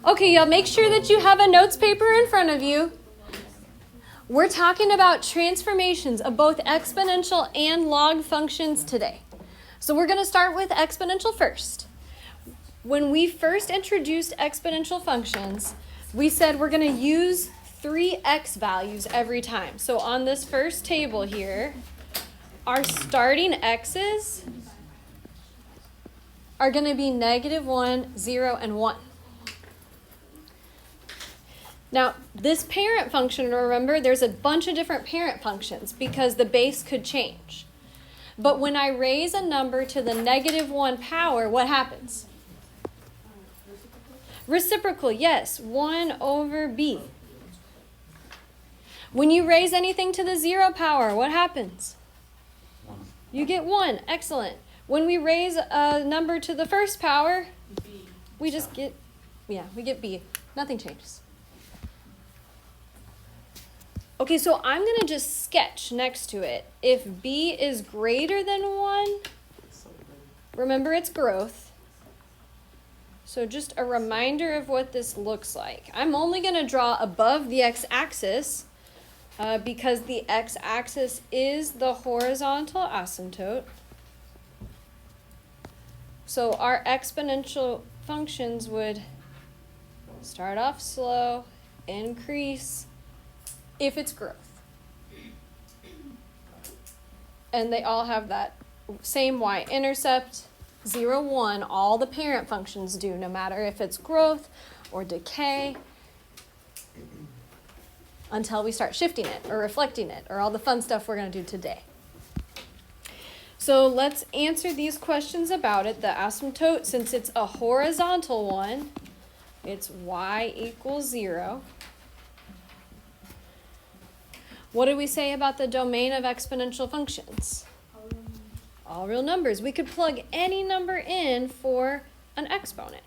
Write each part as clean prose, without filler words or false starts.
Okay, y'all, make sure that you have a notes paper in front of you. We're talking about transformations of both exponential and log functions today. So we're going to start with exponential first. When we first introduced exponential functions, we said we're going to use 3x values every time. So on this first table here, our starting x's are going to be -1, 0, and 1. Now, this parent function, remember, there's a bunch of different parent functions because the base could change. But when I raise a number to the -1 power, what happens? Reciprocal, yes, 1 over b. When you raise anything to the 0 power, what happens? You get 1, excellent. When we raise a number to the first power, we just get, we get b. Nothing changes. Okay, so I'm going to just sketch next to it. If b is greater than 1, remember it's growth. So just a reminder of what this looks like. I'm only going to draw above the x-axis because the x-axis is the horizontal asymptote. So our exponential functions would start off slow, increase, if it's growth. And they all have that same y-intercept, 0, 1. All the parent functions do, no matter if it's growth or decay, until we start shifting it or reflecting it or all the fun stuff we're going to do today. So let's answer these questions about it. The asymptote, since it's a horizontal one, it's y equals 0. What did we say about the domain of exponential functions? All real numbers. We could plug any number in for an exponent.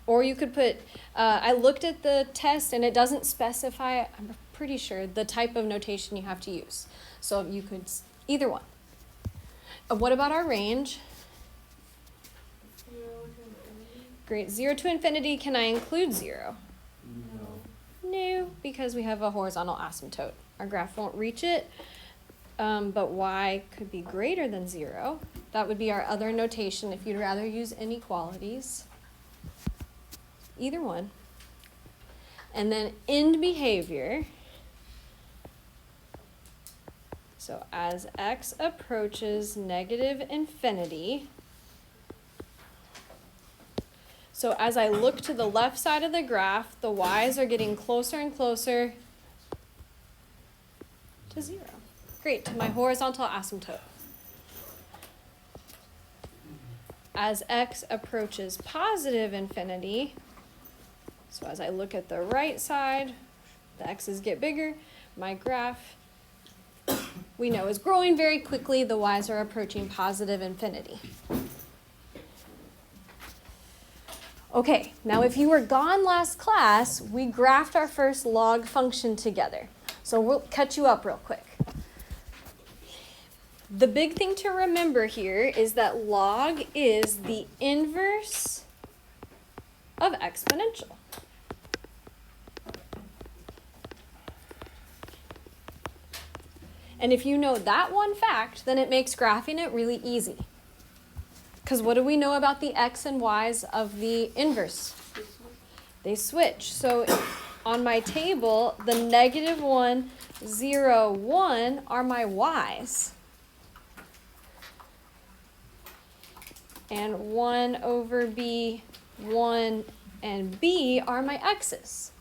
Or you could put, I looked at the test and it doesn't specify, I'm pretty sure, the type of notation you have to use. So you could, either one. What about our range? 0 to infinity. Great. 0 to infinity, can I include 0? No, because we have a horizontal asymptote. Our graph won't reach it, but y could be greater than 0. That would be our other notation if you'd rather use inequalities. Either one. And then end behavior. So as x approaches -infinity, so as I look to the left side of the graph, the y's are getting closer and closer to 0. Great, to my horizontal asymptote. As x approaches +infinity, so as I look at the right side, the x's get bigger, my graph, we know, is growing very quickly. The y's are approaching +infinity. Okay, now if you were gone last class, we graphed our first log function together. So we'll catch you up real quick. The big thing to remember here is that log is the inverse of exponential. And if you know that one fact, then it makes graphing it really easy. Because what do we know about the x and y's of the inverse? They switch. So on my table, the -1, 0, 1 are my y's. And 1 over b, 1, and b are my x's.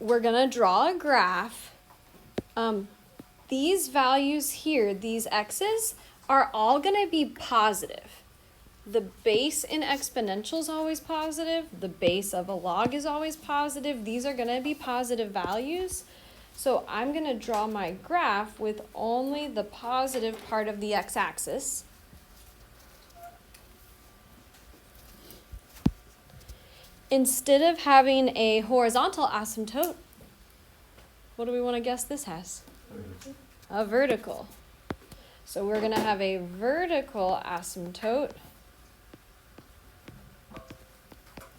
We're going to draw a graph. These values here, these x's, are all going to be positive. The base in exponential is always positive. The base of a log is always positive. These are going to be positive values. So I'm going to draw my graph with only the positive part of the x-axis. Instead of having a horizontal asymptote, what do we want to guess this has? A vertical. So we're going to have a vertical asymptote.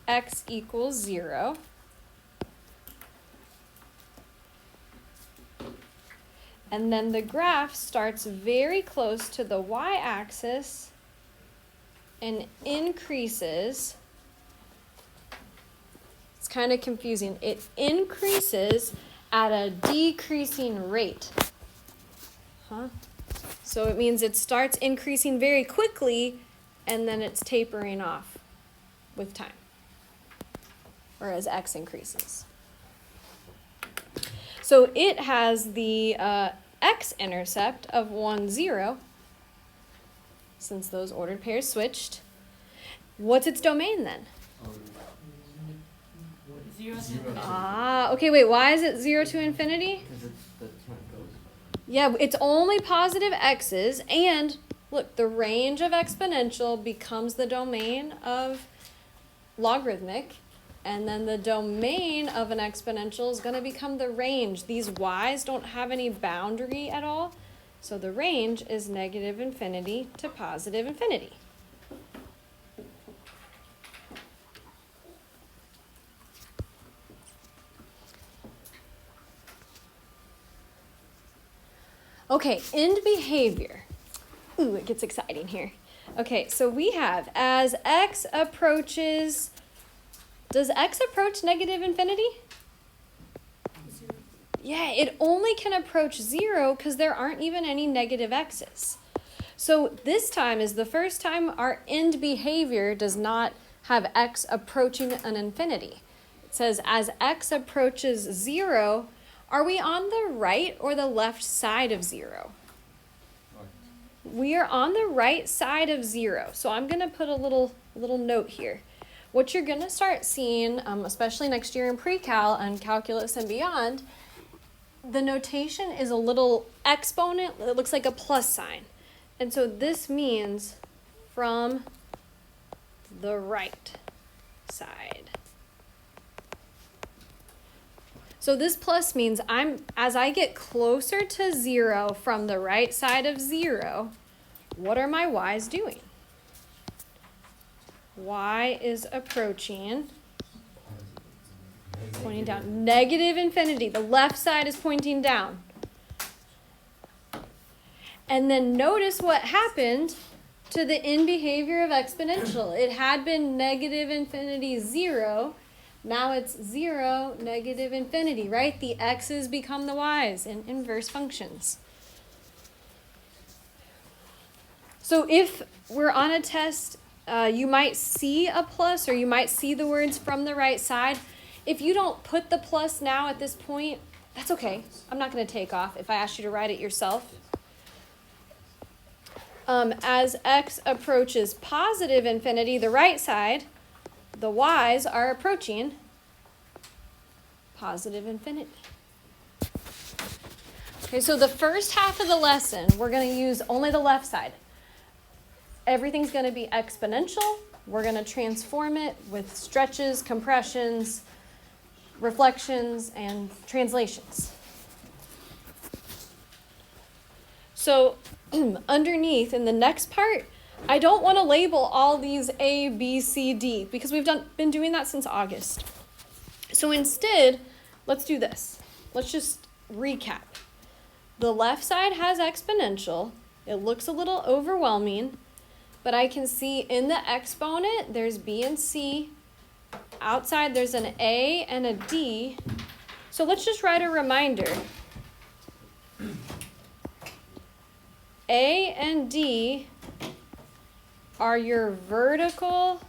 X equals 0. And then the graph starts very close to the y-axis and increases. It's kind of confusing. It increases at a decreasing rate. So it means it starts increasing very quickly and then it's tapering off with time, or as x increases. So it has the x-intercept of 1, 0, since those ordered pairs switched. What's its domain then? 0 to infinity. Okay, wait, why is it 0 to infinity? Because that's how it goes. Yeah, it's only positive x's, and look, the range of exponential becomes the domain of logarithmic, and then the domain of an exponential is going to become the range. These y's don't have any boundary at all, so the range is negative infinity to positive infinity. Okay, end behavior. Ooh, it gets exciting here. Okay, so we have as x approaches, does x approach negative infinity? 0. Yeah, it only can approach 0 because there aren't even any negative x's. So this time is the first time our end behavior does not have x approaching an infinity. It says as x approaches 0, are we on the right or the left side of 0? We are on the right side of 0. So I'm going to put a little note here. What you're going to start seeing, especially next year in pre-cal and calculus and beyond, the notation is a little exponent. It looks like a plus sign. And so this means from the right side. So this plus means as I get closer to 0 from the right side of 0, what are my y's doing? Y is approaching, pointing down, negative infinity. The left side is pointing down. And then notice what happened to the end behavior of exponential. It had been negative infinity 0. Now it's 0, negative infinity, right? The x's become the y's in inverse functions. So if we're on a test, you might see a plus or you might see the words from the right side. If you don't put the plus now at this point, that's okay. I'm not going to take off if I ask you to write it yourself. As x approaches positive infinity, the right side, the y's are approaching positive infinity. Okay, so the first half of the lesson, we're going to use only the left side. Everything's going to be exponential. We're going to transform it with stretches, compressions, reflections, and translations. So underneath in the next part, I don't want to label all these A, B, C, D because we've been doing that since August. So instead, let's do this. Let's just recap. The left side has exponential. It looks a little overwhelming, but I can see in the exponent, there's B and C. Outside, there's an A and a D. So let's just write a reminder. A and D are your vertical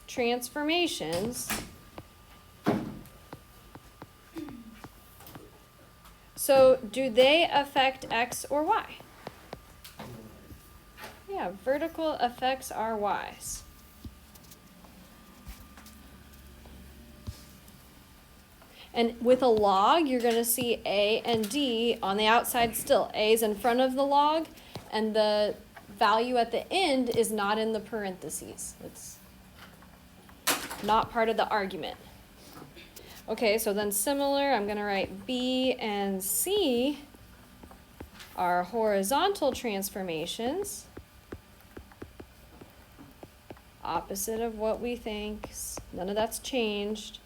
transformations. So do they affect X or Y? Yeah, vertical affects our Y's. And with a log, you're going to see A and D on the outside still. A is in front of the log, and the value at the end is not in the parentheses. It's not part of the argument. Okay, so then similar, I'm going to write B and C are horizontal transformations, opposite of what we think. None of that's changed.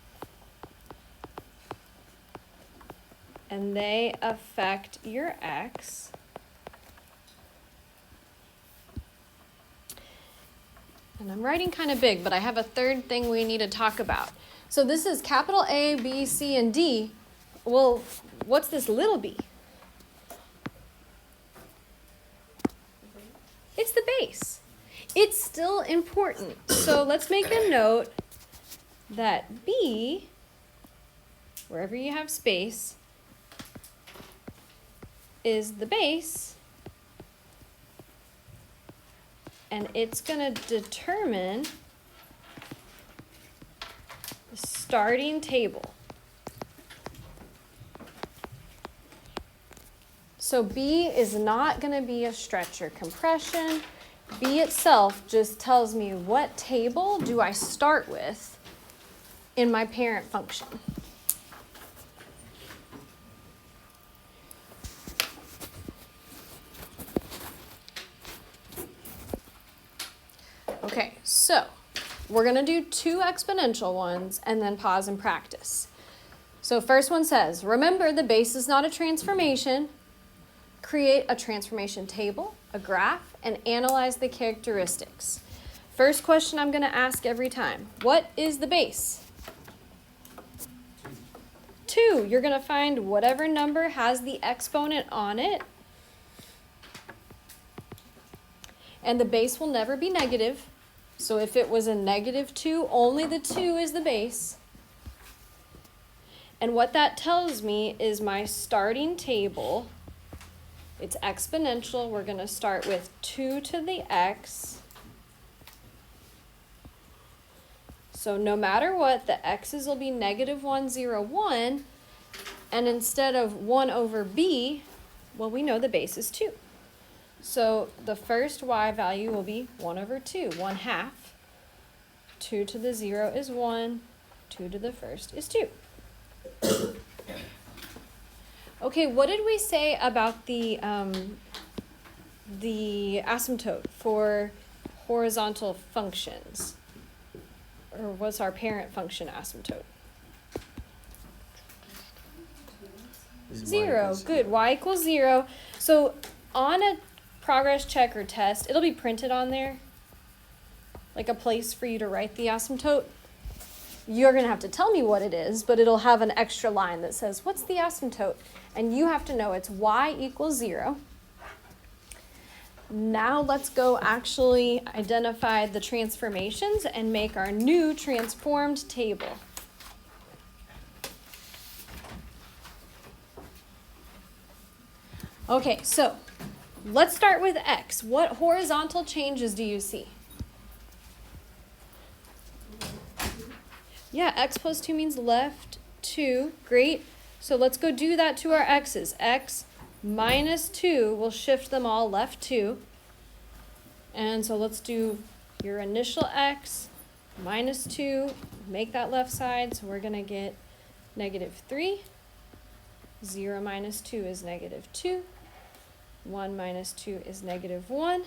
And they affect your x. And I'm writing kind of big, but I have a third thing we need to talk about. So this is capital A, B, C, and D. Well, what's this little b? It's the base. It's still important. So let's make a note that B, wherever you have space, is the base, and it's going to determine the starting table. So B is not going to be a stretch or compression. B itself just tells me what table do I start with in my parent function. Okay, so we're going to do 2 exponential ones and then pause and practice. So first one says, remember the base is not a transformation. Create a transformation table, a graph, and analyze the characteristics. First question I'm going to ask every time. What is the base? 2. You're going to find whatever number has the exponent on it. And the base will never be negative. So if it was a -2, only the 2 is the base. And what that tells me is my starting table, it's exponential. We're going to start with 2 to the x. So no matter what, the x's will be -1, 0, 1. And instead of 1 over b, well, we know the base is 2. So the first y value will be 1 over 2, 1/2. 2 to the 0 is 1. 2 to the first is 2. Okay, what did we say about the asymptote for horizontal functions? Or what's our parent function asymptote? 0. Good. Y equals 0. So on a progress check or test, it'll be printed on there, like a place for you to write the asymptote. You're going to have to tell me what it is, but it'll have an extra line that says, what's the asymptote? And you have to know it's y equals 0. Now let's go actually identify the transformations and make our new transformed table. Okay, so let's start with x. What horizontal changes do you see? Yeah, x plus 2 means left 2. Great. So let's go do that to our x's. X minus 2, we'll shift them all left 2. And so let's do your initial x minus 2, make that left side. So we're going to get -3. 0 minus 2 is -2. 1 minus 2 is -1.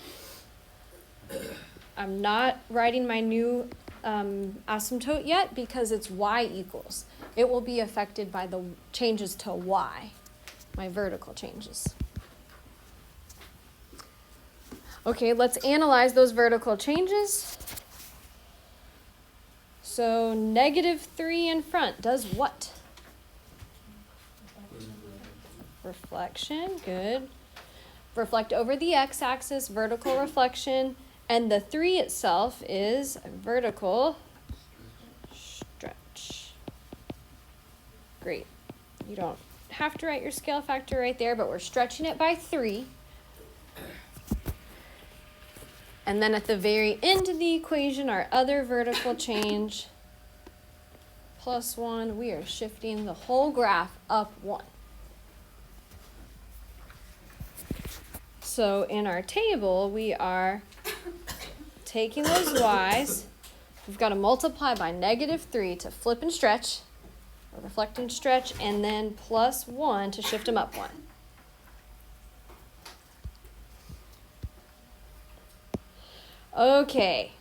I'm not writing my new asymptote yet because it's y equals. It will be affected by the changes to y, my vertical changes. Okay, let's analyze those vertical changes. So -3 in front does what? Reflection, good. Reflect over the x-axis, vertical reflection. And the 3 itself is a vertical stretch. Great. You don't have to write your scale factor right there, but we're stretching it by 3. And then at the very end of the equation, our other vertical change, +1, we are shifting the whole graph up 1. So in our table, we are taking those y's. We've got to multiply by -3 to flip and stretch. or reflect and stretch, and then plus 1 to shift them up 1. Okay,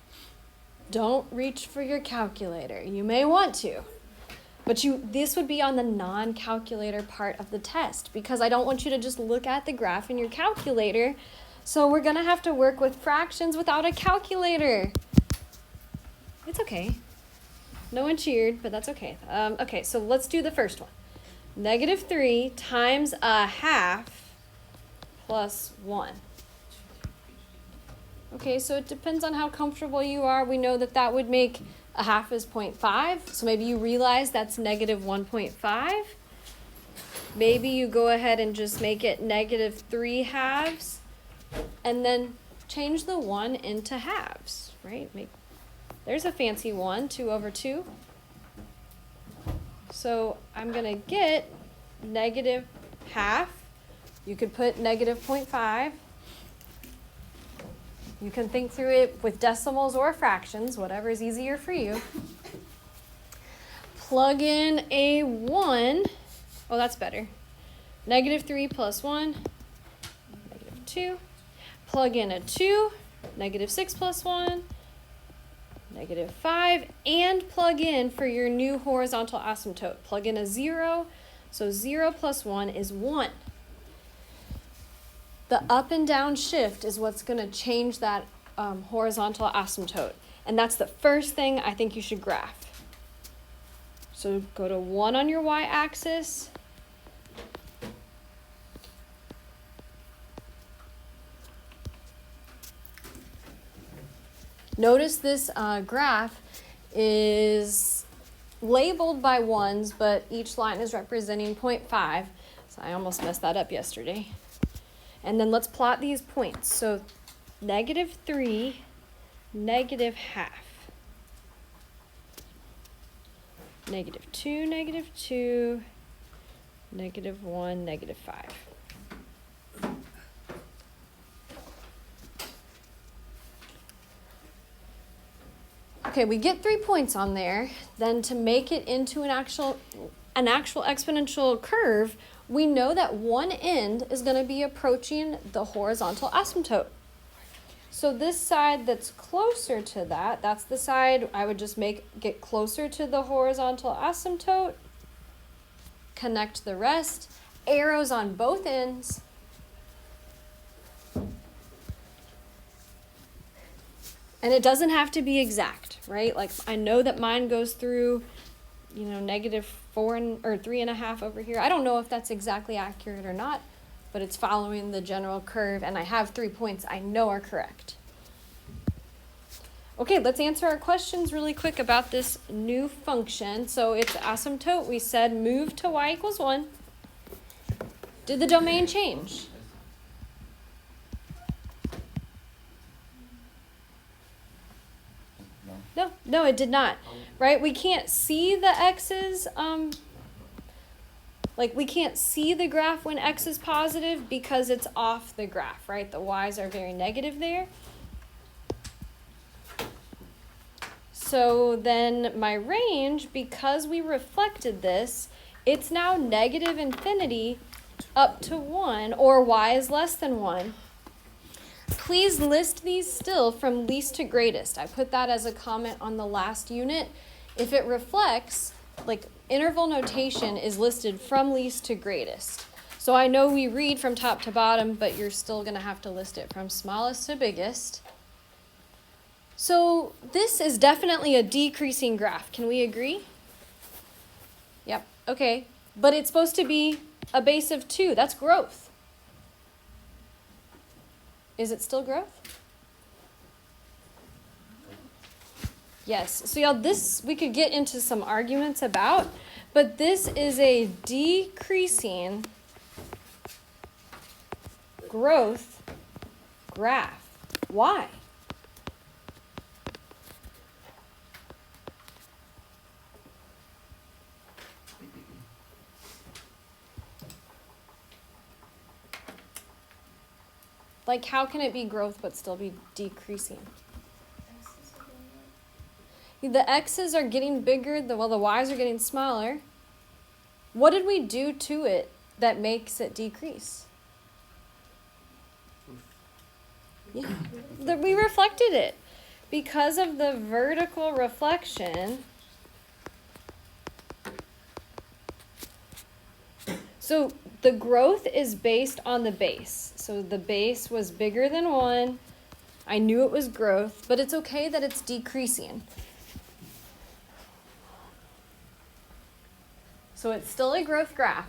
don't reach for your calculator. You may want to, but this would be on the non-calculator part of the test because I don't want you to just look at the graph in your calculator. So we're going to have to work with fractions without a calculator. It's okay. No one cheered, but that's okay. Okay, so let's do the first one. -3 times a half plus 1. Okay, so it depends on how comfortable you are. We know that that would make a half is 0.5. So maybe you realize that's -1.5. Maybe you go ahead and just make it -3 halves. And then change the 1 into halves, right? There's a fancy 1, 2 over 2. So I'm going to get -half. You could put -0.5. You can think through it with decimals or fractions, whatever is easier for you. Plug in a 1. Oh, that's better. -3 plus 1, -2. Plug in a 2, -6 plus 1, -5, and plug in for your new horizontal asymptote. Plug in a 0, so 0 plus 1 is 1. The up and down shift is what's going to change that horizontal asymptote. And that's the first thing I think you should graph. So go to 1 on your y-axis. Notice this graph is labeled by 1s, but each line is representing 0.5. So I almost messed that up yesterday. And then let's plot these points. So -3, -half. -2, -2, -1, -5. Okay, we get 3 points on there. Then to make it into an actual exponential curve, we know that one end is going to be approaching the horizontal asymptote. So this side that's closer to that, that's the side I would just get closer to the horizontal asymptote. Connect the rest. Arrows on both ends. And it doesn't have to be exact, right? Like I know that mine goes through, -4 or 3.5 over here. I don't know if that's exactly accurate or not, but it's following the general curve, and I have 3 points I know are correct. Okay, let's answer our questions really quick about this new function. So it's asymptote. We said move to y equals 1. Did the domain change? No, it did not, right? We can't see the x's, we can't see the graph when x is positive because it's off the graph, right? The y's are very negative there. So then my range, because we reflected this, it's now -infinity up to 1, or y is less than 1. Please list these still from least to greatest. I put that as a comment on the last unit. If it reflects, interval notation is listed from least to greatest. So I know we read from top to bottom, but you're still going to have to list it from smallest to biggest. So this is definitely a decreasing graph. Can we agree? Yep, okay. But it's supposed to be a base of 2. That's growth. Is it still growth? Yes. So y'all, this we could get into some arguments about, but this is a decreasing growth graph. Why? How can it be growth but still be decreasing? The x's are getting bigger, while the y's are getting smaller. What did we do to it that makes it decrease? Yeah, we reflected it. Because of the vertical reflection, so the growth is based on the base. So the base was bigger than 1. I knew it was growth, but it's okay that it's decreasing. So it's still a growth graph,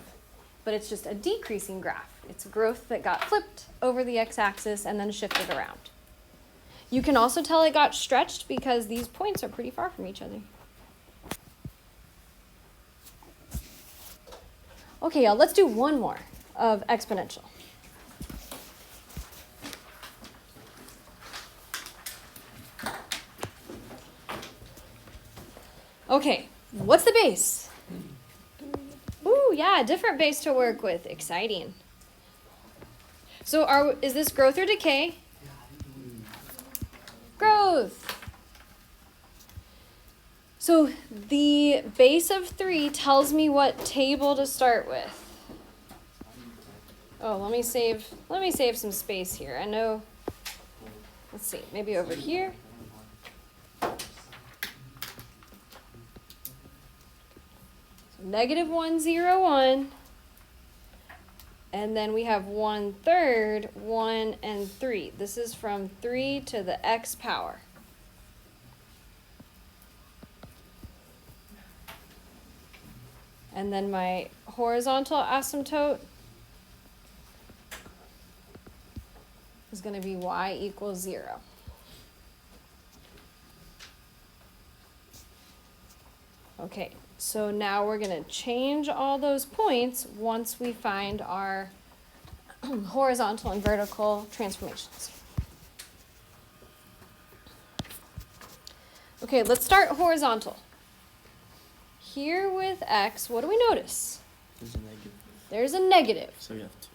but it's just a decreasing graph. It's growth that got flipped over the x-axis and then shifted around. You can also tell it got stretched because these points are pretty far from each other. Okay, y'all, let's do one more of exponential. Okay, what's the base? Ooh, yeah, different base to work with. Exciting. So is this growth or decay? Growth. So the base of 3 tells me what table to start with. Oh, let me save some space here. I know, let's see, maybe over here. So -1, 0, 1. And then we have 1/3, 1, and 3. This is from 3 to the x power. And then my horizontal asymptote is going to be y equals 0. Okay, so now we're going to change all those points once we find our horizontal and vertical transformations. Okay, let's start horizontal. Here with x, what do we notice? There's a negative. There's a negative. So you have to.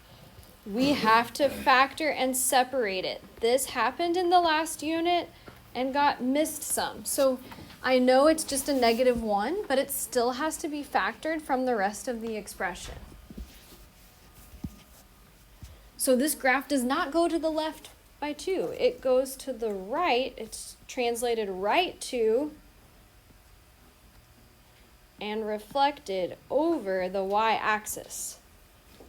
We have to factor and separate it. This happened in the last unit and got missed some. So I know it's just a -1, but it still has to be factored from the rest of the expression. So this graph does not go to the left by 2. It goes to the right. It's translated right to and reflected over the y-axis.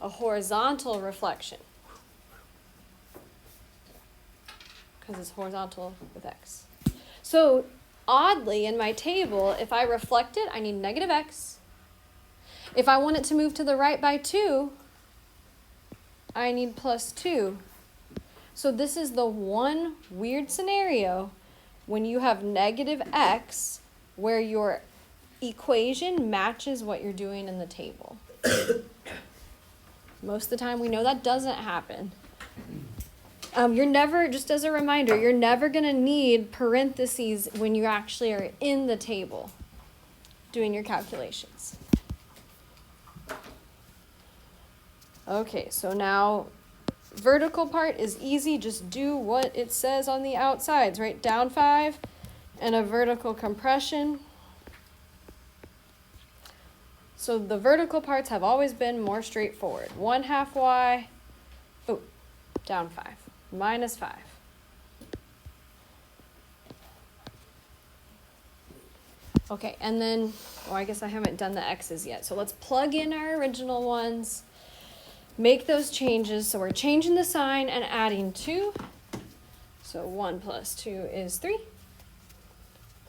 A horizontal reflection. Because it's horizontal with x. So oddly, in my table, if I reflect it, I need -x. If I want it to move to the right by 2, I need +2. So this is the one weird scenario when you have -x where your equation matches what you're doing in the table. Most of the time we know that doesn't happen. You're never, just as a reminder, you're never going to need parentheses when you actually are in the table doing your calculations. Okay, so now vertical part is easy. Just do what it says on the outsides, right? Down 5 and a vertical compression. So the vertical parts have always been more straightforward. 1/2 y, oh, down 5, -5. Okay, and then, I guess I haven't done the x's yet. So let's plug in our original ones, make those changes. So we're changing the sign and adding 2. So 1 + 2 is 3.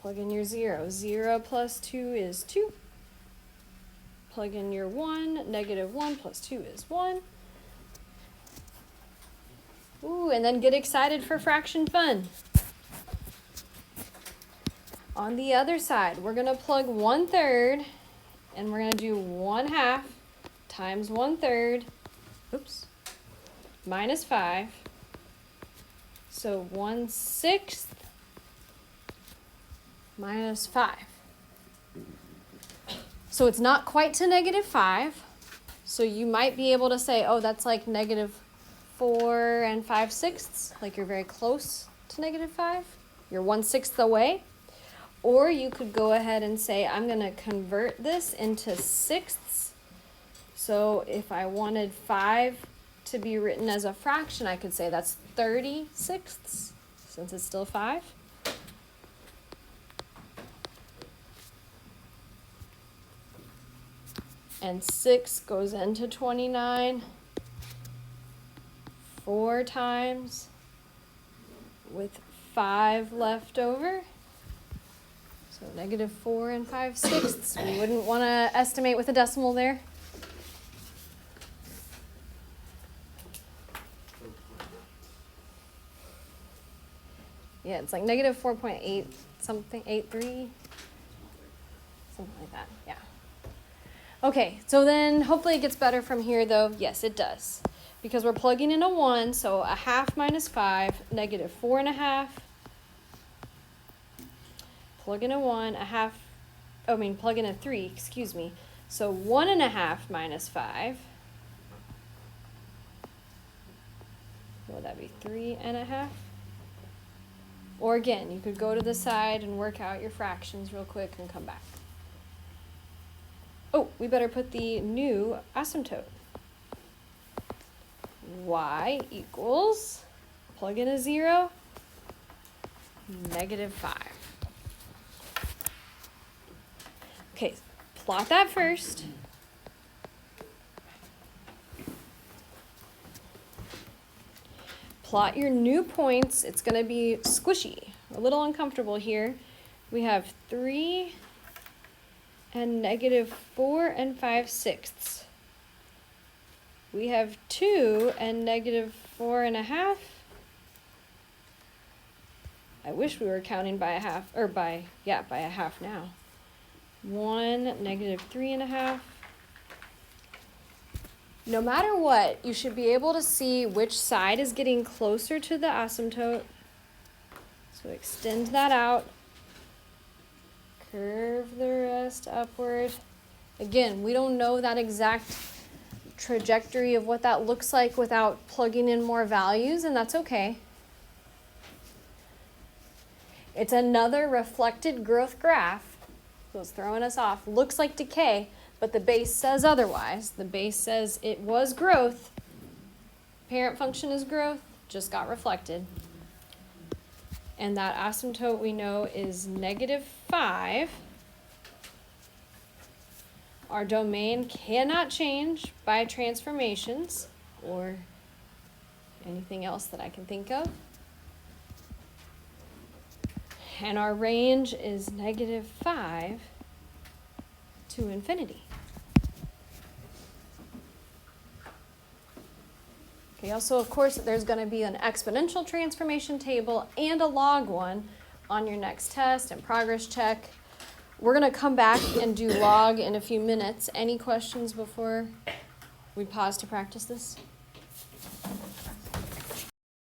Plug in your 0. 0 + 2 is 2. Plug in your 1. -1 + 2 is 1. Ooh, and then get excited for fraction fun. On the other side, we're going to plug 1/3, and we're going to do 1/2 times 1/3, oops, -5. So 1/6 -5. So it's not quite to -5. So you might be able to say, oh, that's like -4 5/6, like you're very close to -5. You're 1/6 away. Or you could go ahead and say, I'm going to convert this into sixths So if I wanted 5 to be written as a fraction, I could say that's 30/6, since it's still 5. And 6 goes into 29 4 times with 5 left over. So -4 and 5/6. We wouldn't want to estimate with a decimal there. Yeah, it's like -4.8 something, 83, something like that, yeah. Okay, so then hopefully it gets better from here though. Yes, it does. Because we're plugging in a 1, so a half minus 5, -4.5. Plug in a 1, plug in a 3, excuse me. So 1.5 minus 5. What would that be, 3.5? Or again, you could go to the side and work out your fractions real quick and come back. Oh, we better put the new asymptote. Y equals, plug in a 0, -5. Okay, plot that first. Plot your new points. It's going to be squishy, a little uncomfortable here. We have 3 and -4 and 5/6. We have 2 and -4.5. I wish we were counting by a half, or by a half now. 1, -3.5. No matter what, you should be able to see which side is getting closer to the asymptote. So extend that out. Curve the rest upward. Again, we don't know that exact trajectory of what that looks like without plugging in more values, and that's okay. It's another reflected growth graph. So it's throwing us off. Looks like decay, but the base says otherwise. The base says it was growth. Parent function is growth, just got reflected. And that asymptote we know is -5. Our domain cannot change by transformations or anything else that I can think of. And our range is -5 to infinity. Okay, also, of course, there's going to be an exponential transformation table and a log one on your next test and progress check. We're going to come back and do log in a few minutes. Any questions before we pause to practice this?